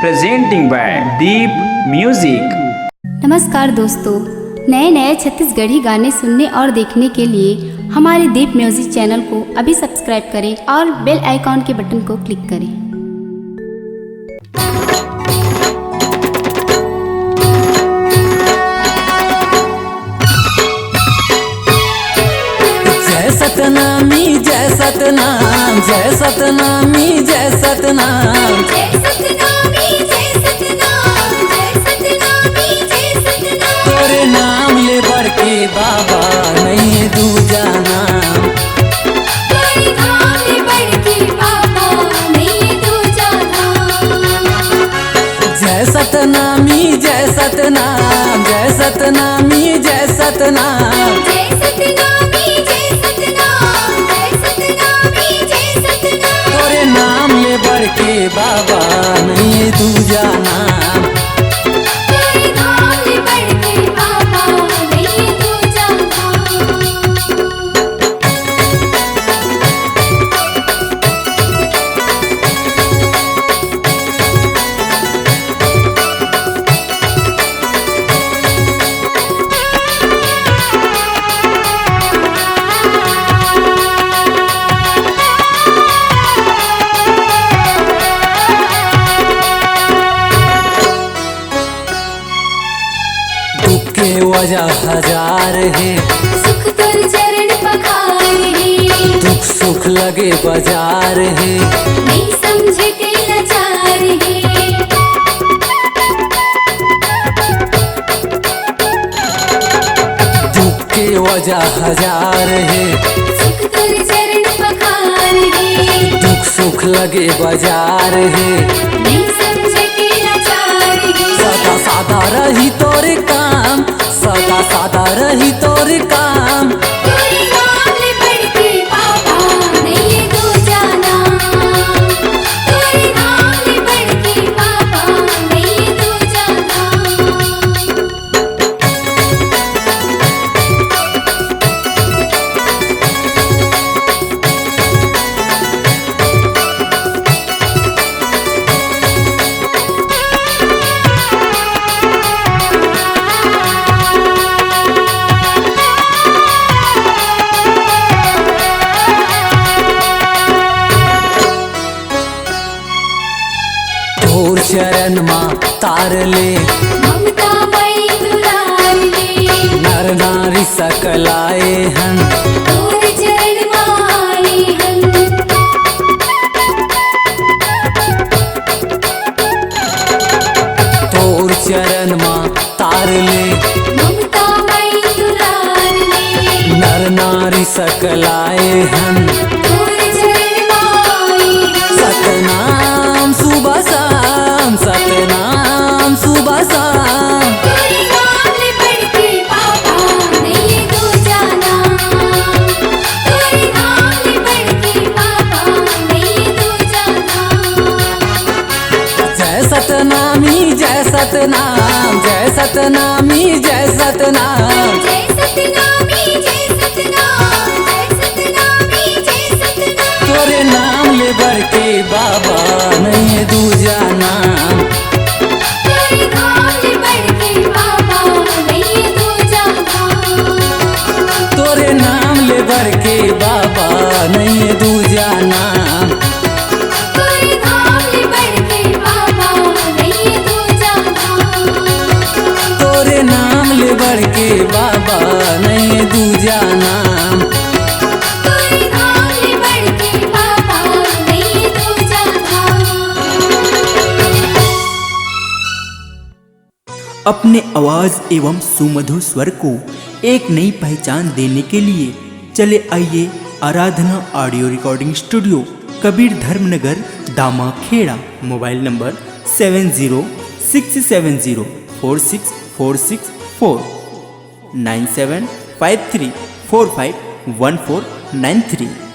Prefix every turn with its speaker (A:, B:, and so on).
A: presenting by Deep Music।
B: नमस्कार दोस्तों, नए नए छत्तीसगढ़ी गाने सुनने और देखने के लिए हमारे दीप म्यूजिक चैनल को अभी सब्सक्राइब करें और बेल आइकॉन के बटन को क्लिक करें।
C: जय सतनामी जय सतनाम, जय सतनामी जय सतनाम,
D: जय सतनामी जय सतनाम, जय सतनामी जय सतनाम।
C: तोरे नाम ले बढ़ के बाबा नहीं दूजा नाम,
D: तोरे नाम ले बढ़ के बाबा नहीं दूजा नाम।
C: जय सतनामी जय सतनाम, जय सतनामी जय सतनाम,
D: जय सतनामी जय सतनाम, जय सतनामी जय सतनाम।
C: तोरे नाम ले बढ़ के बाबा नहीं दूजा नाम।
D: तोरे नाम ले बढ़ के बाबा नहीं दूजा नाम।
C: दुख के वजह हजार है,
D: सुख तोर चरण पखार है,
C: दुख सुख लगे बाजार है,
D: नहीं समझे के लाचार है।
C: दुख के वजह हजार है,
D: सुख तोर चरण पखार है,
C: दुख सुख लगे बाजार है।
D: नहीं समझे के लाचार है।
C: सदा सादा रही तोरे काम, सदा सादा रही तोरे काम,
D: तोरे नाम ले बढ़ के बाबा नहीं दूजा नाम। तोरे नाम ले बढ़ के बाबा नहीं दूजा नाम।
C: तोर चरण माँ तार ले,
D: ममता मई दुलार ले,
C: नर नारी सकलाए हन,
D: तोरे चरण माए हन।
C: तोर चरण माँ तार ले,
D: ममता मई दुलार ले,
C: नर नारी सकलाए हन।
D: तोरे चरण माए हन।
C: सतनाम सुबह शाम, सतनाम सुबह शाम,
D: तोरे नाम ले बढ़ के बाबा नहीं दूजा नाम। तोरे नाम ले बढ़ के बाबा नहीं दूजा नाम।
C: जय सतनामी जय सतनाम, जय सतनामी जय सतनाम,
D: जय सतनामी जय सतनाम, जय सतनामी जय सतनाम।
C: तोरे नाम ले बढ़ के बाबा नहीं दूजा नाम।
D: तोरे नाम ले बढ़ के बाबा नहीं दूजा नाम।
C: तोरे नाम ले बढ़ के बाबा नहीं दूजा नाम।
D: तोरे नाम ले बढ़ के बाबा नहीं दूजा नाम।
C: तोरे नाम ले बढ़ के बाबा नहीं दूजा नाम।
D: तोरे नाम ले बढ़ के बाबा नहीं दूजा नाम।
E: अपने आवाज एवं सुमधुर स्वर को एक नई पहचान देने के लिए चले आइए Aradhana audio recording studio, Kabir Dharmanagar, Dama Kheda. Mobile number 7067046464 9753451493।